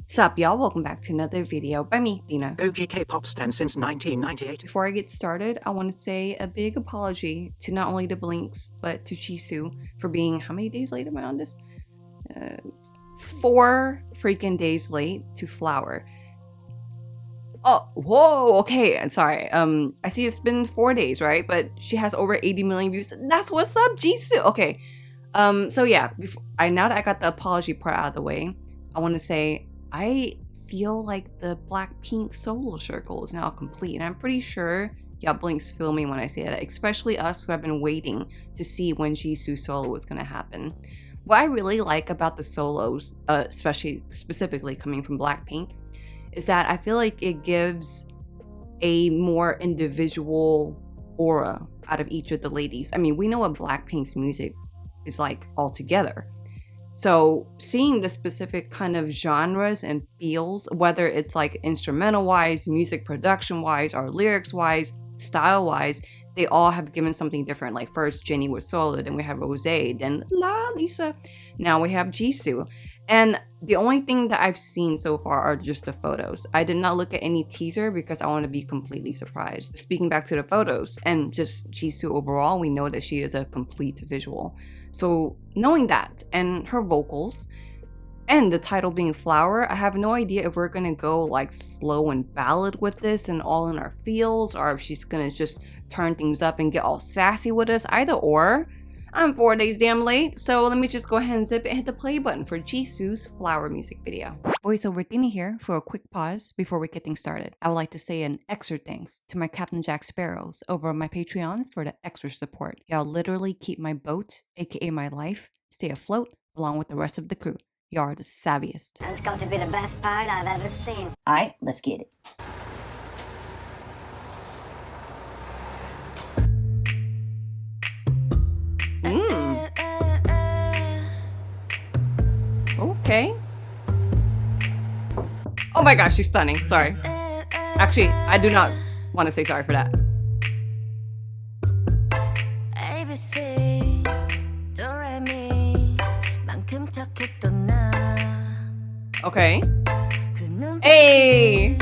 Sup y'all, welcome back to another video by me, Tina. OG K-pop stan since 1998. Before I get started, I want to say a big apology to not only the Blinks, but to Jisoo for being, how many days late am I on this? 4 freaking days late to Flower. Oh, whoa, okay, I'm sorry. I see it's been 4 days, right? But she has over 80 million views. That's what's up, Jisoo. Okay, so yeah, now that I got the apology part out of the way, I want to say I feel like the BLACKPINK solo circle is now complete, and I'm pretty sure y'all Blinks feel me when I say that, especially us who have been waiting to see when Jisoo's solo was going to happen. What I really like about the solos, specifically coming from BLACKPINK, is that I feel like it gives a more individual aura out of each of the ladies. I mean, we know what BLACKPINK's music is like altogether. So seeing the specific kind of genres and feels, whether it's like instrumental wise, music production wise, or lyrics wise, style wise, they all have given something different. Like first Jennie with Solo, then we have Rose, then Lisa, now we have Jisoo. And the only thing that I've seen so far are just the photos. I did not look at any teaser because I want to be completely surprised. Speaking back to the photos and just Jisoo overall, we know that she is a complete visual. So knowing that and her vocals and the title being Flower, I have no idea if we're gonna go like slow and ballad with this and all in our feels, or if she's gonna just turn things up and get all sassy with us. Either or. I'm 4 days damn late, so let me just go ahead and zip it and hit the play button for Jisoo's Flower music video. Voiceover Tina here for a quick pause before we get things started. I would like to say an extra thanks to my Captain Jack Sparrows over on my Patreon for the extra support. Y'all literally keep my boat, aka my life, stay afloat along with the rest of the crew. Y'all are the savviest. That's got to be the best part I've ever seen. Alright, let's get it. Okay. Oh my gosh, she's stunning. Sorry. Actually, I do not want to say sorry for that. Okay. Hey!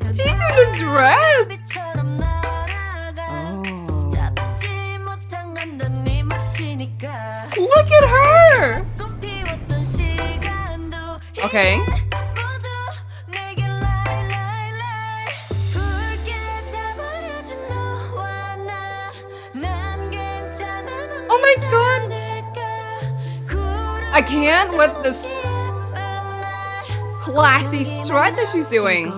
Jisoo's dress! Look at her! Okay. Oh my god! I can't with this classy strut that she's doing.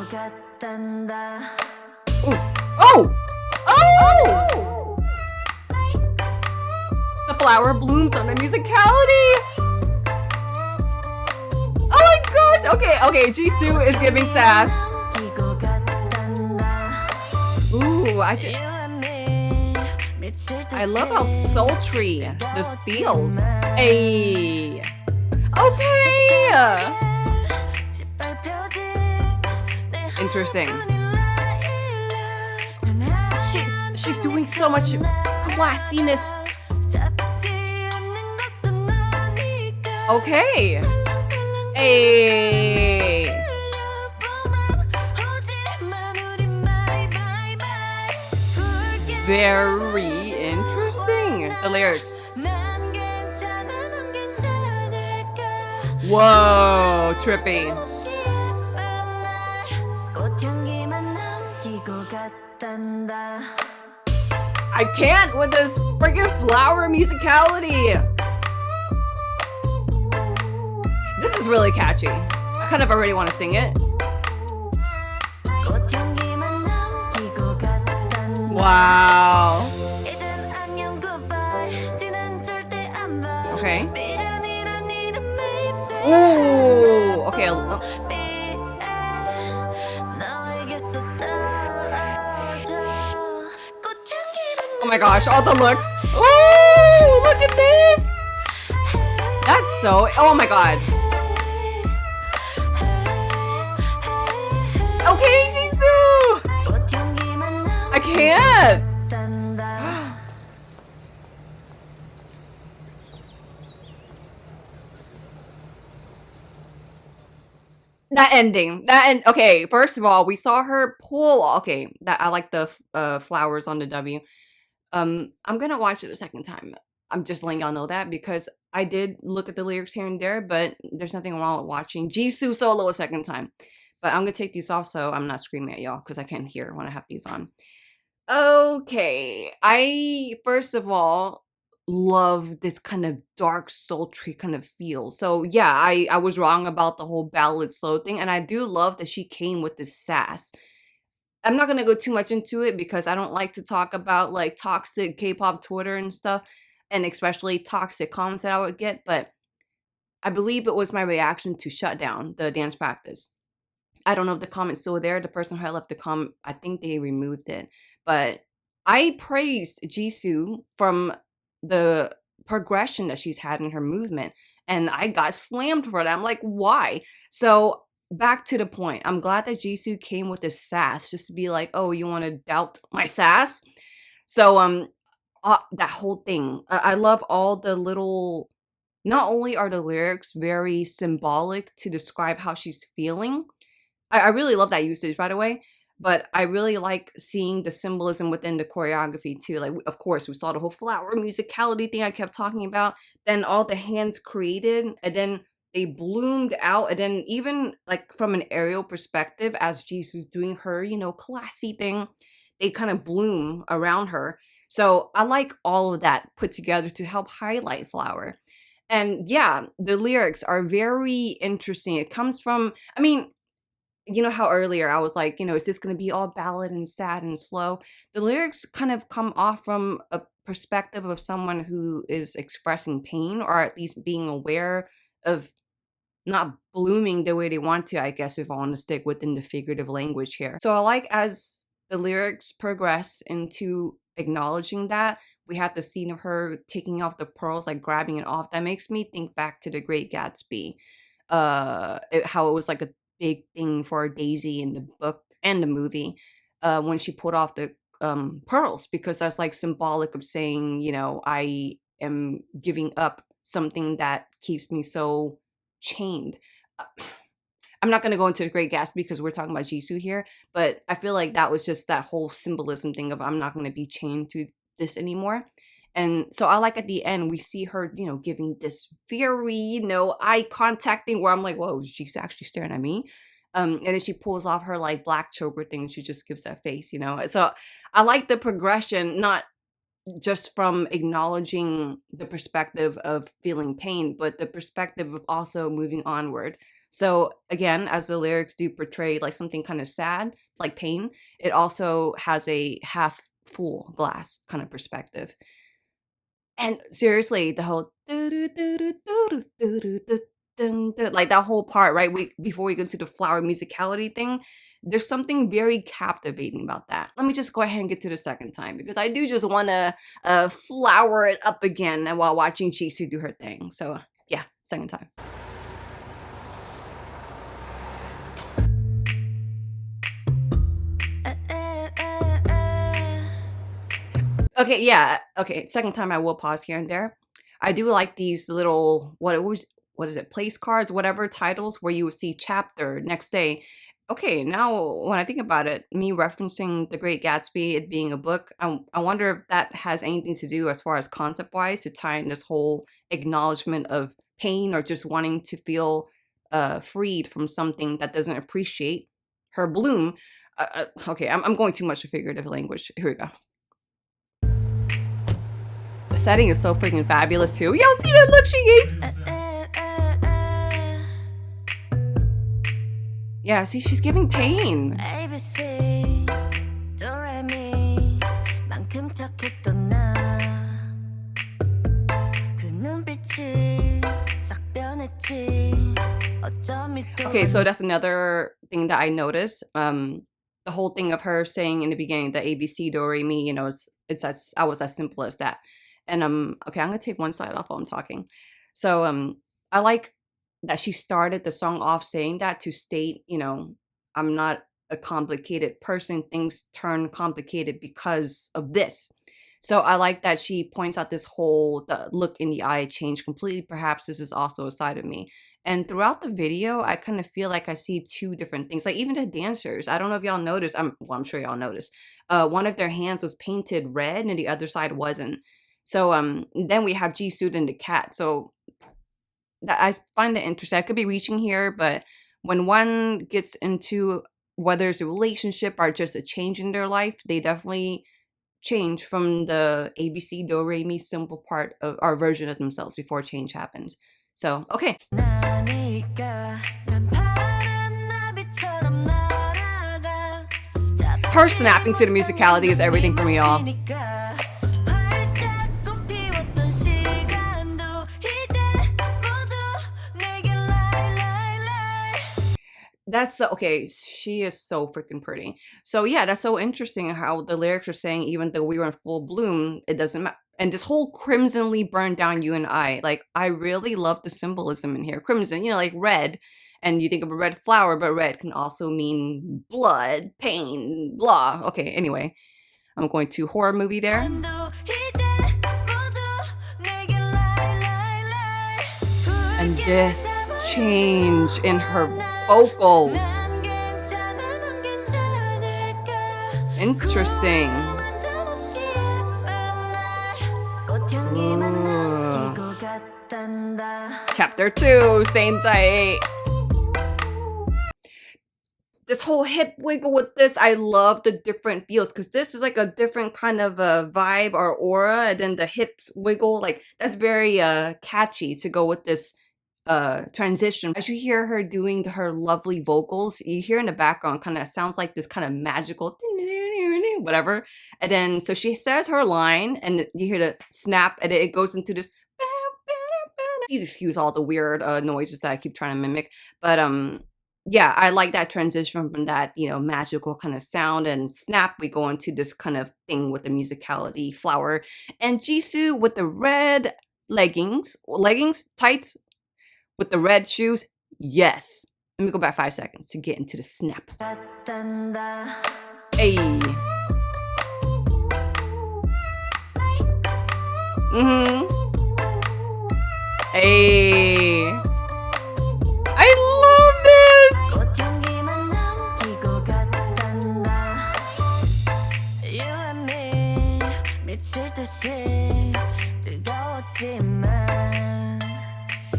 Ooh. Oh! Oh! The flower blooms on the musicality. Oh my gosh! Okay, Jisoo is giving sass. Ooh, I love how sultry this feels. Hey. Okay. Interesting. She's doing so much classiness. Okay. Hey. Very interesting. The lyrics. Whoa, trippy. I can't with this freaking flower musicality. This is really catchy. I kind of already want to sing it. Wow. Okay. Ooh. Okay. Oh my gosh, all the looks. Ooh, look at this. That's so, oh my god. Okay, Jisoo. I can't. that ending. That end. Okay, first of all, we saw her pull. Okay, that I like the flowers on the W. I'm gonna watch it a second time. I'm just letting y'all know that because I did look at the lyrics here and there, but there's nothing wrong with watching Jisoo solo a second time. But I'm gonna take these off so I'm not screaming at y'all because I can't hear when I have these on. Okay, I first of all love this kind of dark, sultry kind of feel. So yeah, I was wrong about the whole ballad slow thing, and I do love that she came with this sass. I'm not gonna go too much into it because I don't like to talk about like toxic K-pop Twitter and stuff, and especially toxic comments that I would get. But I believe it was my reaction to shut down the dance practice. I don't know if the comment's still there. The person who had left the comment, I think they removed it. But I praised Jisoo from the progression that she's had in her movement. And I got slammed for that. I'm like, why? So back to the point. I'm glad that Jisoo came with this sass just to be like, oh, you want to doubt my sass? So that whole thing. I love all the little, not only are the lyrics very symbolic to describe how she's feeling, I really love that usage, by the way, but I really like seeing the symbolism within the choreography too. Like, of course, we saw the whole flower musicality thing I kept talking about. Then all the hands created, and then they bloomed out, and then even like from an aerial perspective, as Jisoo's doing her, classy thing, they kind of bloom around her. So I like all of that put together to help highlight flower. And yeah, the lyrics are very interesting. It comes from, I mean, you know how earlier I was like, is this going to be all ballad and sad and slow? The lyrics kind of come off from a perspective of someone who is expressing pain or at least being aware of not blooming the way they want to, I guess, if I want to stick within the figurative language here. So I like as the lyrics progress into acknowledging that, we have the scene of her taking off the pearls, like grabbing it off. That makes me think back to The Great Gatsby. How it was like a big thing for Daisy in the book and the movie, when she put off the pearls, because that's like symbolic of saying, I am giving up something that keeps me so chained. Uh, I'm not going to go into The Great Gatsby because we're talking about Jisoo here, but I feel like that was just that whole symbolism thing of I'm not going to be chained to this anymore. And so I like at the end, we see her, giving this very, eye contact thing where I'm like, whoa, she's actually staring at me. And then she pulls off her like black choker thing. She just gives that face. So I like the progression, not just from acknowledging the perspective of feeling pain, but the perspective of also moving onward. So again, as the lyrics do portray like something kind of sad, like pain, it also has a half full glass kind of perspective. And seriously, the whole like that whole part, right? Before we go to the flower musicality thing, there's something very captivating about that. Let me just go ahead and get to the second time because I do just want to flower it up again while watching Jisoo do her thing. So yeah, second time. Okay, yeah. Okay, second time I will pause here and there. I do like these little what is it, place cards, whatever titles where you would see chapter next day. Okay, now when I think about it, me referencing The Great Gatsby, it being a book, I wonder if that has anything to do as far as concept wise to tie in this whole acknowledgement of pain or just wanting to feel freed from something that doesn't appreciate her bloom. Okay, I'm going too much to figurative language. Here we go. The setting is so freaking fabulous too. Y'all see that look she gave? Yeah, see, she's giving pain. Okay, so that's another thing that I noticed. The whole thing of her saying in the beginning, the ABC do re mi, I was as simple as that. And okay, I'm gonna take one side off while I'm talking. So I like that she started the song off saying that to state, I'm not a complicated person. Things turn complicated because of this. So I like that she points out this whole the look in the eye change completely. Perhaps this is also a side of me. And throughout the video, I kind of feel like I see two different things. Like even the dancers, I don't know if y'all noticed. I'm sure y'all noticed. One of their hands was painted red, and the other side wasn't. So then we have Jisoo and the cat. So that I find it interesting. I could be reaching here, but when one gets into whether it's a relationship or just a change in their life, they definitely change from the ABC do re mi simple part of our version of themselves before change happens. So okay. Her snapping to the musicality is everything for me, y'all. That's so, okay. She is so freaking pretty. So yeah, that's so interesting how the lyrics are saying even though we were in full bloom, it doesn't matter. And this whole crimsonly burned down you and I. Like I really love the symbolism in here. Crimson, like red. And you think of a red flower, but red can also mean blood, pain, blah. Okay, anyway. I'm going to horror movie there. And this change in her vocals. Interesting. Ooh. Chapter 2, same day. This whole hip wiggle with this, I love the different feels because this is like a different kind of a vibe or aura, and then the hips wiggle, like that's very catchy to go with this transition. As you hear her doing her lovely vocals, you hear in the background kind of sounds like this kind of magical whatever, and then so she says her line and you hear the snap and it goes into this. Please excuse all the weird noises that I keep trying to mimic, but yeah, I like that transition from that, magical kind of sound and snap. We go into this kind of thing with the musicality flower and Jisoo with the red leggings, tights with the red shoes. Yes. Let me go back 5 seconds to get into the snap. Hey. Hey. I love this.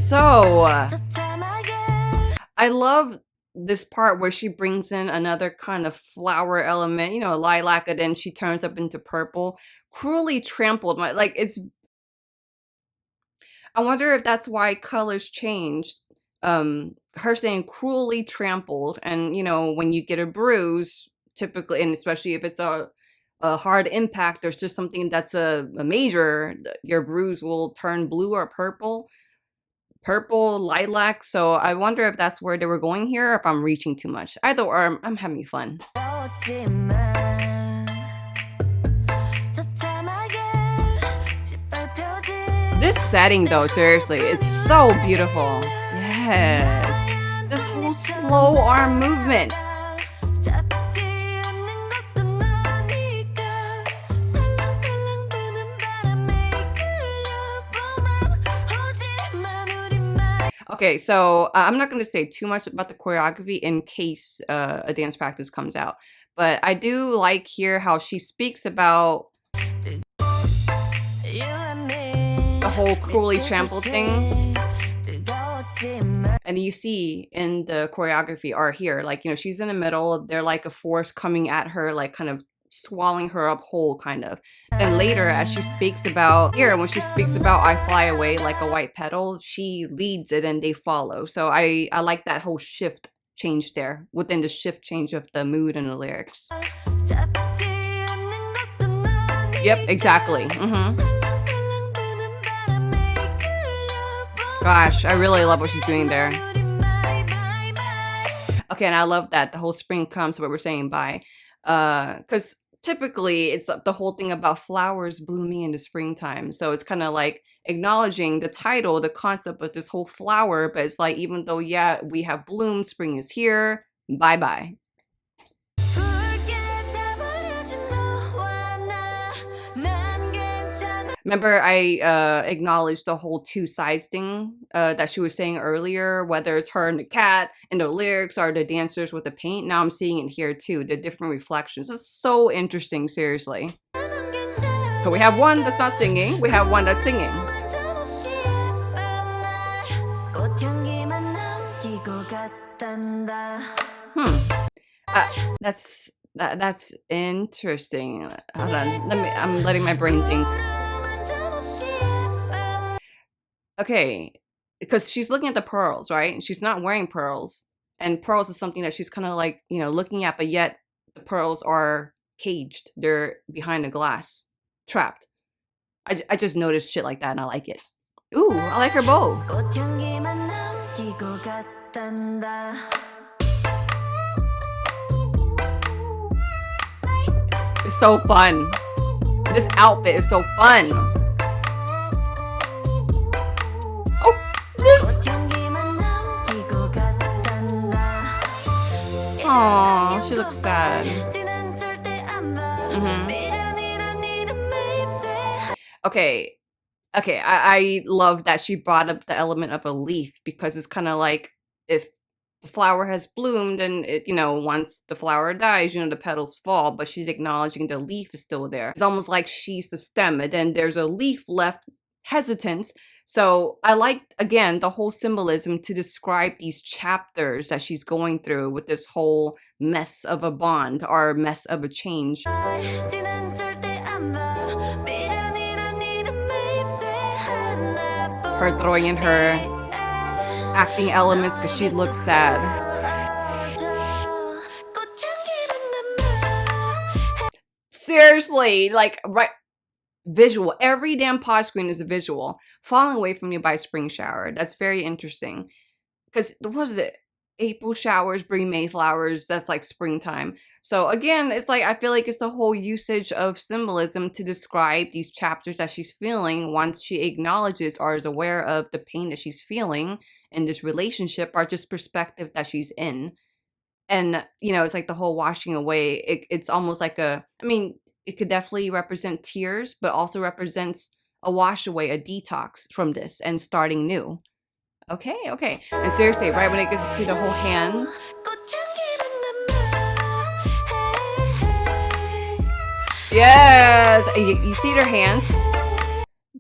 So, I love this part where she brings in another kind of flower element, lilac, and then she turns up into purple. Cruelly trampled. I wonder if that's why colors changed. Her saying cruelly trampled, and when you get a bruise, typically, and especially if it's a hard impact, there's just something that's a major, your bruise will turn blue or purple, lilac. So I wonder if that's where they were going here, or if I'm reaching too much. Either or, I'm having fun. This setting though, seriously, it's so beautiful. Yes. This whole slow arm movement. Okay, so I'm not going to say too much about the choreography in case a dance practice comes out. But I do like here how she speaks about the whole cruelly trampled thing. And you see in the choreography or here, like, she's in the middle. They're like a force coming at her, like kind of swallowing her up whole, kind of. And later, as she speaks about when she speaks about I fly away like a white petal, she leads it and they follow. So I like that whole shift change there within the shift change of the mood and the lyrics. Yep, exactly. Gosh, I really love what she's doing there. Okay, and I love that the whole spring comes, what we're saying bye. Because typically it's the whole thing about flowers blooming in the springtime. So it's kind of like acknowledging the title, the concept of this whole flower. But it's like, even though, yeah, we have bloom, spring is here, bye-bye. Remember, I acknowledged the whole two sides thing that she was saying earlier, whether it's her and the cat and the lyrics or the dancers with the paint. Now I'm seeing it here too, the different reflections. It's so interesting, seriously. So we have one that's not singing, we have one that's singing. That's interesting. Hold on, I'm letting my brain think. Okay, because she's looking at the pearls, right? She's not wearing pearls, and pearls is something that she's kind of like, looking at, but yet the pearls are caged. They're behind the glass, trapped. I just noticed shit like that, and I like it. Ooh, I like her bow. It's so fun. This outfit is so fun. Oh, this. Aww, she looks sad. Okay, I love that she brought up the element of a leaf, because it's kind of like if the flower has bloomed and it, once the flower dies, the petals fall, but she's acknowledging the leaf is still there. It's almost like she's the stem and then there's a leaf left hesitant. So I like, again, the whole symbolism to describe these chapters that she's going through with this whole mess of a bond or mess of a change. Her throwing in her acting elements because she looks sad. Seriously, like, right, visual. Every damn pause screen is a visual. Falling Away from You by Spring Shower. That's very interesting. Because, what was it? April showers bring May flowers. That's like springtime. So again, it's like, I feel like it's a whole usage of symbolism to describe these chapters that she's feeling once she acknowledges or is aware of the pain that she's feeling in this relationship or just perspective that she's in. And, it's like the whole washing away. It's almost like it could definitely represent tears, but also represents a wash away, a detox from this and starting new. Okay. And seriously, right when it gets to the whole hands. Yes! You see their hands?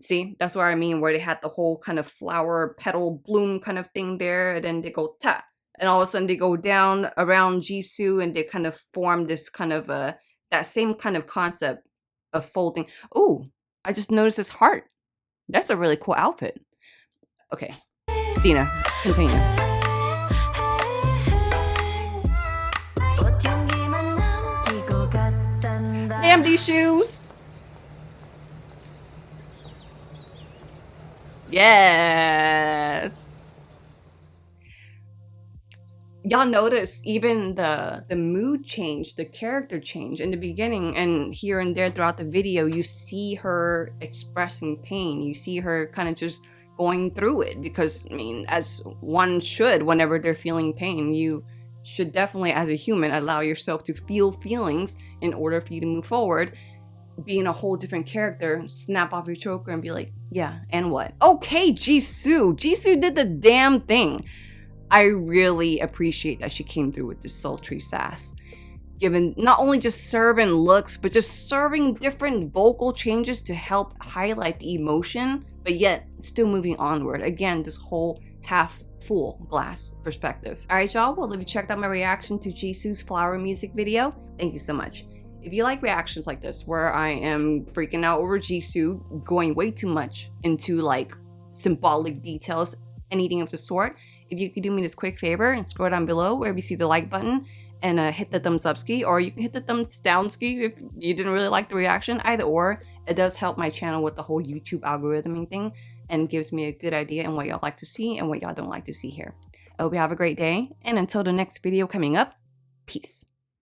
See, that's what I mean, where they had the whole kind of flower petal bloom kind of thing there, and then they go ta, and all of a sudden they go down around Jisoo, and they kind of form this kind of that same kind of concept of folding. Ooh, I just noticed this heart. That's a really cool outfit. Okay, Dina, continue. Damn these shoes! Yes! Y'all notice even the mood change, the character change in the beginning, and here and there throughout the video, you see her expressing pain. You see her kind of just going through it, because, as one should whenever they're feeling pain, you should definitely, as a human, allow yourself to feel feelings in order for you to move forward. Being a whole different character, snap off your choker and be like, yeah, and what? Okay, Jisoo did the damn thing. I really appreciate that she came through with this sultry sass, given not only just serving looks, but just serving different vocal changes to help highlight the emotion, but yet still moving onward. Again, this whole half full glass perspective. All right, y'all, well, if you checked out my reaction to Jisoo's Flower music video, thank you so much. If you like reactions like this, where I am freaking out over Jisoo, going way too much into like symbolic details, anything of the sort, if you could do me this quick favor and scroll down below where you see the like button and hit the thumbs up ski, or you can hit the thumbs down ski if you didn't really like the reaction. Either or, it does help my channel with the whole YouTube algorithming thing and gives me a good idea on what y'all like to see and what y'all don't like to see here. I hope you have a great day, and until the next video coming up, peace.